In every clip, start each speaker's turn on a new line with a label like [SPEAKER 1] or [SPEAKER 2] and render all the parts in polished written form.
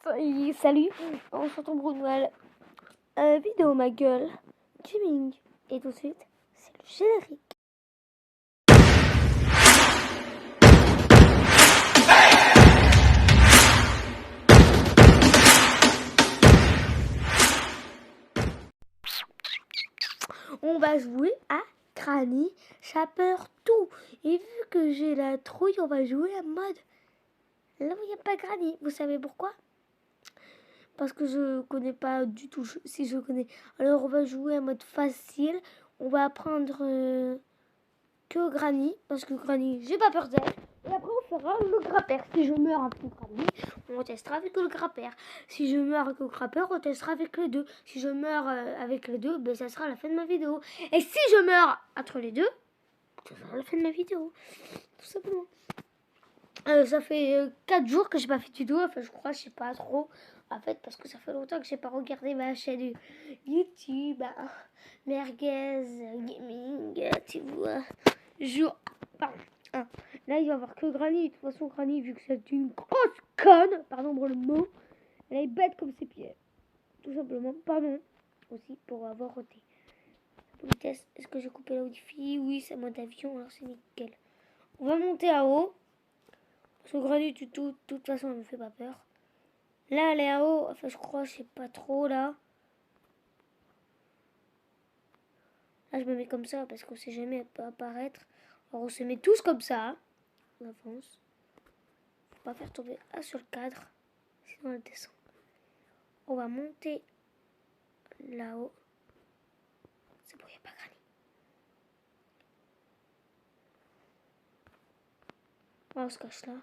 [SPEAKER 1] Salut, on se retrouve pour une nouvelle vidéo, ma gueule. Gaming. Et tout de suite, c'est le générique. On va jouer à Granny Chapper 2. Et vu que j'ai la trouille, on va jouer à mode là où il n'y a pas Granny. Vous savez pourquoi? Parce que je connais pas du tout, si je connais. Alors on va jouer en mode facile. On va apprendre que Granny, parce que Granny, j'ai pas peur d'elle. Et après on fera le grappeur. Si je meurs avec Granny, on testera avec le grappeur. Si je meurs avec le grappeur, on testera avec les deux. Si je meurs avec les deux, ben ça sera la fin de ma vidéo. Et si je meurs entre les deux, ça sera la fin de ma vidéo. Tout simplement. Ça fait 4 jours que j'ai pas fait de vidéo, enfin je crois, je sais pas trop. En fait, parce que ça fait longtemps que j'ai pas regardé ma chaîne YouTube, Merguez Gaming, tu vois. Pardon. Là, il va y avoir que Granny. De toute façon, Granny, vu que c'est une grosse conne, pardon pour le mot, elle est bête comme ses pieds. Tout simplement, pardon aussi pour avoir roté. Politesse, est-ce que j'ai coupé la wifi? Oui, c'est mode avion, alors c'est nickel. On va monter à haut. Parce que Granny, de toute façon, elle me fait pas peur. Là, elle est à haut. Enfin, je crois, je sais pas trop, là. Là, je me mets comme ça parce qu'on sait jamais, elle peut apparaître. Alors, on se met tous comme ça. Hein. On avance. Faut pas faire tomber sur le cadre. Sinon, elle descend. On va monter là-haut. C'est bon, il n'y a pas Granny. On se cache là.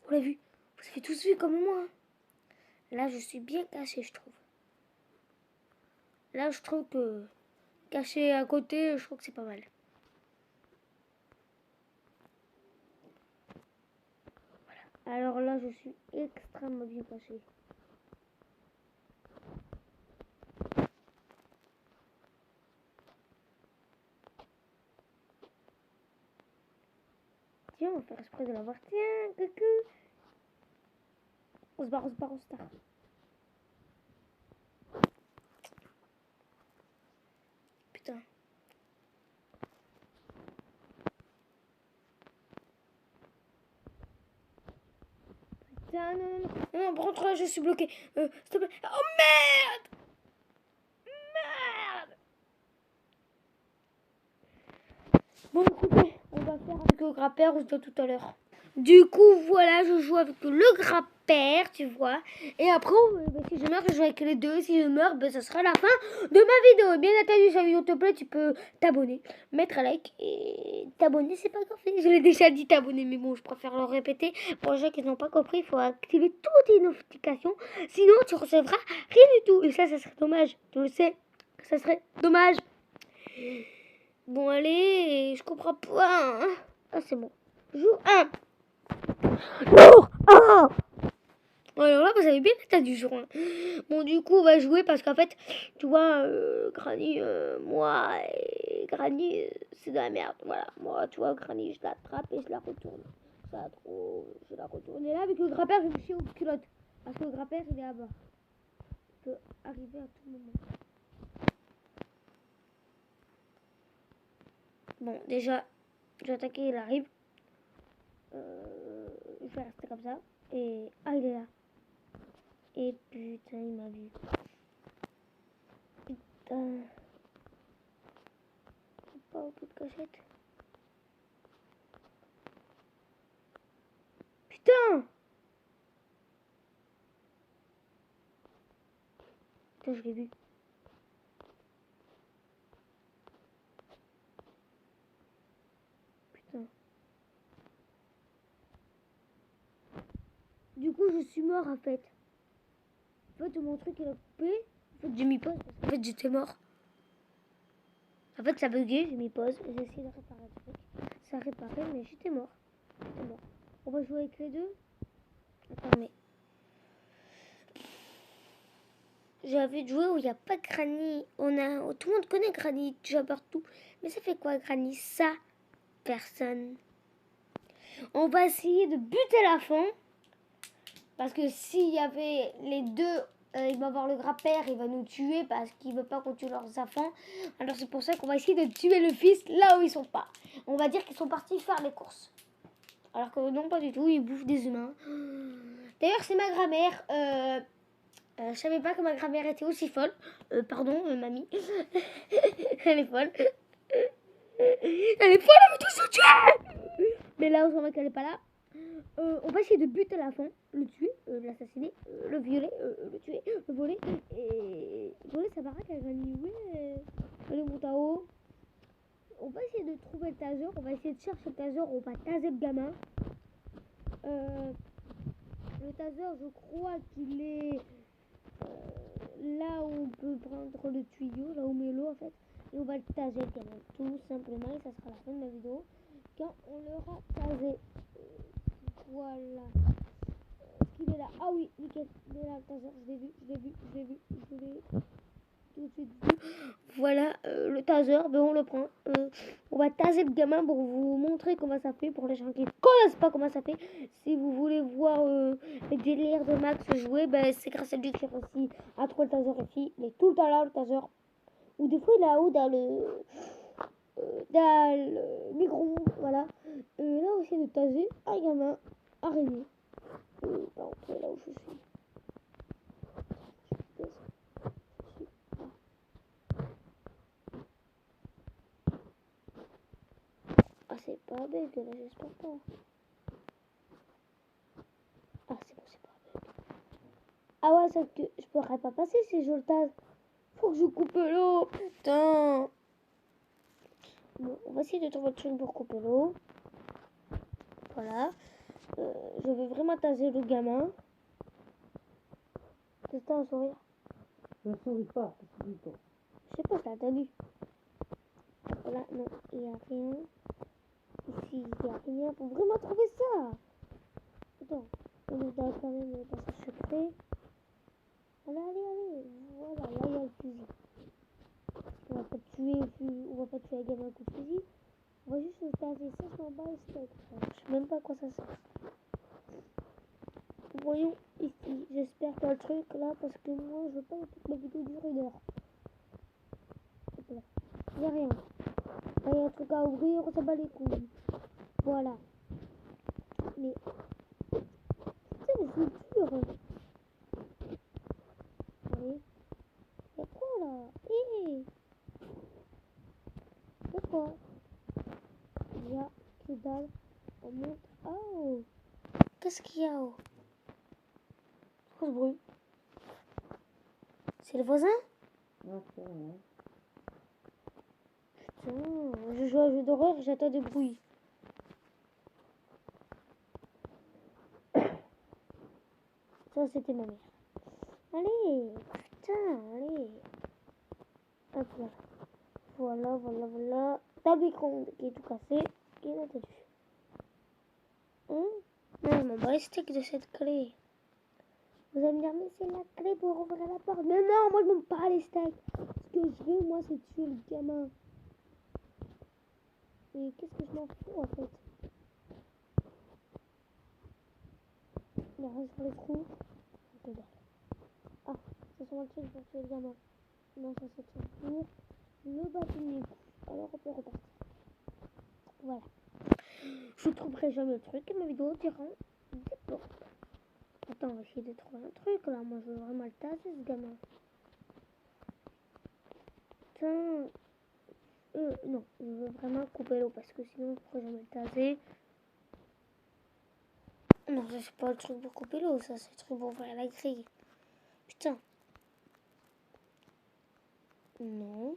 [SPEAKER 1] On l'a vu. Vous avez tous vu comme moi. Hein. Là, je suis bien caché, je trouve. Là, je trouve que caché à côté, je trouve que c'est pas mal. Voilà. Alors là, je suis extrêmement bien caché. Tiens, on va faire exprès de l'avoir. Tiens, coucou. On se barre, on se tard. Putain. Putain, non, par contre, là, je suis bloqué. S'il te plaît. Oh merde! Merde! Bon, écoutez, on va faire avec le grappeur, on se voit tout à l'heure. Du coup, voilà, je joue avec le grappeur, tu vois. Et après, si je meurs, je joue avec les deux. Si je meurs, ça sera la fin de ma vidéo. Bien entendu, si la vidéo te plaît, tu peux t'abonner, mettre un like et t'abonner, c'est pas grave. Je l'ai déjà dit t'abonner, mais bon, je préfère le répéter. Pour les gens qui n'ont pas compris, il faut activer toutes les notifications. Sinon, tu recevras rien du tout. Et ça serait dommage. Tu le sais, ça serait dommage. Bon, allez, je comprends pas. Hein. Ah, c'est bon. Jour 1. Jour 1. Alors là, vous avez bien l'état du jour 1. Bon, du coup, on va jouer parce qu'en fait, tu vois, Granny, moi et Granny, c'est de la merde. Voilà, moi, tu vois, Granny, je l'attrape et je la retourne. Ça trop, je la retourne. Et là, avec le grappeur, je me suis aux culottes. Parce que le grappeur, il est là-bas. Il peut arriver à tout moment. Bon, déjà, j'ai attaqué, il arrive. Je vais rester comme ça. Et... Ah, il est là. Et putain, il m'a vu. Putain. Pas au bout de cachette. Putain! Putain, je l'ai vu. Putain. Du coup, je suis mort en fait. En fait, mon truc il a coupé. En fait, j'ai mis pause parce qu'en fait, j'étais mort. En fait, ça buguait, j'ai mis pause. J'ai essayé de réparer le truc. Ça a réparé, mais j'étais mort. On va jouer avec les deux. Attends, mais... j'avais joué où il n'y a pas de Granny. Tout le monde connaît Granny, tu vas partout. Mais ça fait quoi Granny? Ça, personne. On va essayer de buter la fin. Parce que s'il y avait les deux, il va avoir le grand-père, il va nous tuer parce qu'il veut pas qu'on tue leurs enfants. Alors c'est pour ça qu'on va essayer de tuer le fils là où ils sont pas. On va dire qu'ils sont partis faire les courses. Alors que non, pas du tout, ils bouffent des humains. D'ailleurs, c'est ma grand-mère. Je savais pas que ma grand-mère était aussi folle. Pardon, mamie. Elle est folle. Elle est folle, elle veut tous se tuer. Mais là, on se voit qu'elle est pas là. On va essayer de buter la fin, le tuer, l'assassiner, le violer, le tuer, le voler. Et voler sa baraque à Granny. Ouais, allez, monte à haut. On va essayer de trouver le taser. On va essayer de chercher le taser. On va taser le gamin. Le taser, je crois qu'il est là où on peut prendre le tuyau, là où on met l'eau en fait. Et on va le taser le gamin, tout simplement. Et ça sera la fin de la vidéo. Quand on l'aura tasé. Voilà. Est-ce qu'il est là? Ah oui, nickel. Il est là, le taser. Je l'ai vu. Je l'ai tout de suite vu. Voilà, le taser. Ben, on le prend. On va taser le gamin pour vous montrer comment ça fait. Pour les gens qui ne connaissent pas comment ça fait. Si vous voulez voir les délires de Max jouer, ben, c'est grâce à lui que j'ai réussi à trouver le taser ici. Il est tout le temps là, le taser. Ou des fois, il est là-haut dans le micro-ondes. Voilà. Là aussi, de taser un gamin araignée. Par contre, là où je suis. Ah, c'est pas bug, là, j'espère pas. Ah, c'est bon, c'est pas bug. Ah ouais, sauf que je pourrais pas passer si je le tasse. Faut que je coupe l'eau. Putain. Bon, on va essayer de trouver le truc pour couper l'eau. Voilà. Je vais vraiment taser le gamin. Qu'est-ce que t'as un sourire?
[SPEAKER 2] Je ne souris pas, c'est tout.
[SPEAKER 1] Je sais pas, t'as entendu. Voilà, non, il n'y a rien. Ici, il n'y a rien. Faut vraiment trouver ça. Attends, on est dans quand même le passage secret. Allez. Voilà, là, il y a le fusil. On va pas tuer un gamin à coup de fusil. On va juste le taser. Ça, je m'en bats les steaks. Je sais même pas à quoi ça sert. Voyons ici. J'espère qu'il y a le truc là parce que moi, je veux pas que la vidéo dure 1 heure. Il n'y a rien. Là, il y a un truc à ouvrir. On s'en bat les couilles. Voilà. Mais putain, mais c'est dur. Allez. Y'a quoi là? Hé! Y'a quoi? Y'a que dalle. On monte. Oh! Qu'est-ce qu'il y a? Oh? C'est quoi ce bruit? C'est le voisin?
[SPEAKER 2] Non, c'est rien.
[SPEAKER 1] Putain, je joue à un jeu d'horreur et j'entends des bruits. Ça, c'était ma mère. Allez! Putain, allez! Hop là. Voilà. T'as le micro qui est tout cassé. Il a dessus. Non, je m'en bats les steaks de cette clé. Vous allez me dire, mais c'est la clé pour ouvrir la porte. Mais non, moi je m'en bats les steaks. Ce que je veux, moi, c'est tuer le gamin. Mais qu'est-ce que je m'en fous en fait? Il y a rien sur les trous. Ah, c'est sur le truc pour tuer le gamin. Non, ça c'est pour le bâtonnier. Alors on peut repartir. Voilà. Je trouverai jamais le truc et ma vidéo durera des plombs. Attends, on va essayer de trouver un truc là. Moi, je veux vraiment le tasser ce gamin. Putain. Non, je veux vraiment couper l'eau parce que sinon, je pourrais jamais le tasser. Non, ça c'est pas le truc pour couper l'eau, ça c'est le truc pour ouvrir la grille. Putain. Non.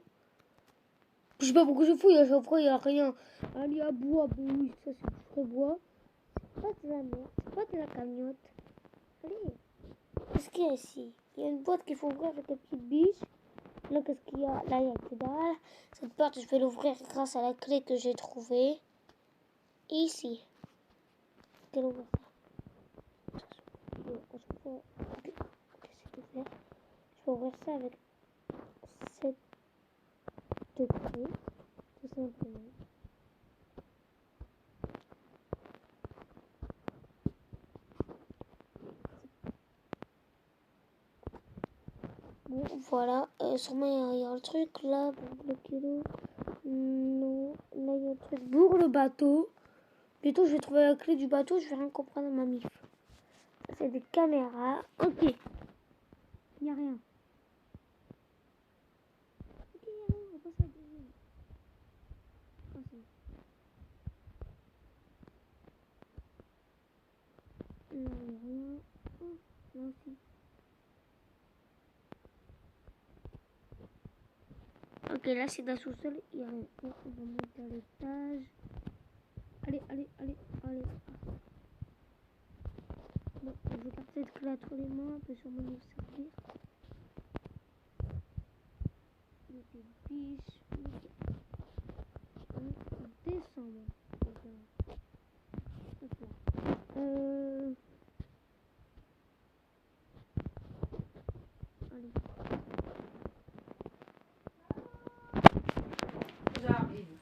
[SPEAKER 1] Je sais pas pourquoi je fouille, à chaque fois il n'y a rien. Allez, à bois, bon oui, ça c'est du vrai bois. C'est pas de la merde, c'est pas de la cagnotte. Allez. Qu'est-ce qu'il y a ici? Il y a une boîte qu'il faut ouvrir avec une petite biche. Là, qu'est-ce qu'il y a? Là, il y a que dalle. Cette porte, je vais l'ouvrir grâce à la clé que j'ai trouvée. Ici. Quelle ouvre ça? Ok, c'est ouvert. peux ouvrir ça avec 7 degrés, tout simplement. Bon, voilà. Sûrement, il y a un truc là pour bloquer l'eau. Non, là, il y a un truc pour le bateau. Bientôt, je vais trouver la clé du bateau. Je vais rien comprendre à ma mif. C'est des caméras. Ok. Il n'y a rien. Ok, il n'y a rien. On va passer à la deuxième. Ah, si. Là, il n'y a rien. Oh, là aussi. Ok, là, c'est dans le sous-sol. Il n'y a rien. Bon, on va monter à l'étage. Allez, allez, allez, allez. Bon, je vais garder cette clé à tous les mains. On peut sûrement nous servir. Il y a des biches. Ok. On descend. Regarde. Hop là. Allez.
[SPEAKER 2] J'arrive.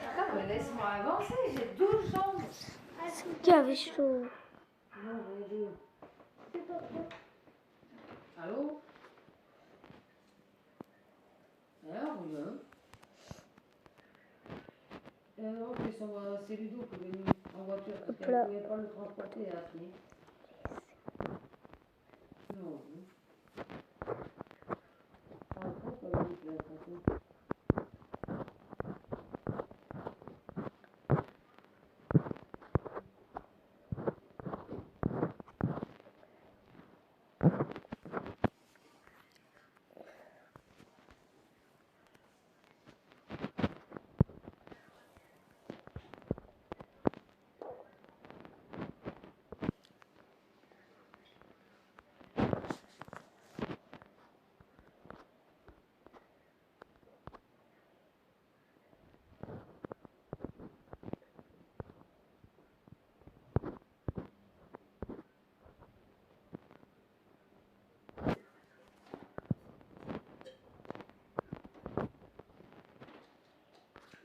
[SPEAKER 2] Attends, mais laisse-moi avancer, j'ai 12 jambes.
[SPEAKER 1] Qui avait chaud?
[SPEAKER 2] Non, j'ai deux. Allô? Alors, on vient. Non, c'est Ludo qui est venu en voiture parce qu'elle ne pouvait pas le transporter à pied. Non. Ah, je pense qu'elle a dit que la façon.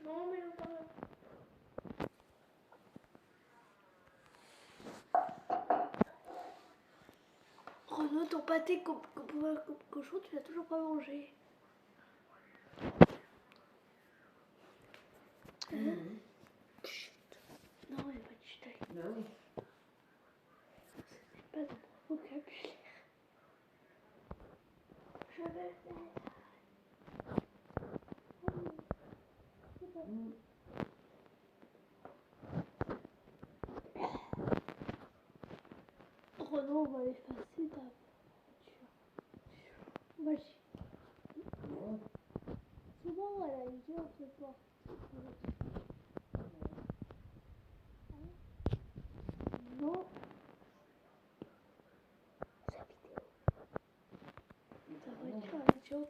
[SPEAKER 1] Non, mais Renaud, ton pâté cochon, tu l'as toujours pas mangé. Chut. Non, il n'y a pas de chute.
[SPEAKER 2] Ben oui.
[SPEAKER 1] C'est pas dans mon vocabulaire. Je vais faire. Renaud, on va l'effacer ta voiture. Magie. C'est bon, elle a une dure de porte. Non. Sa vidéo. Ta voiture, elle est dure.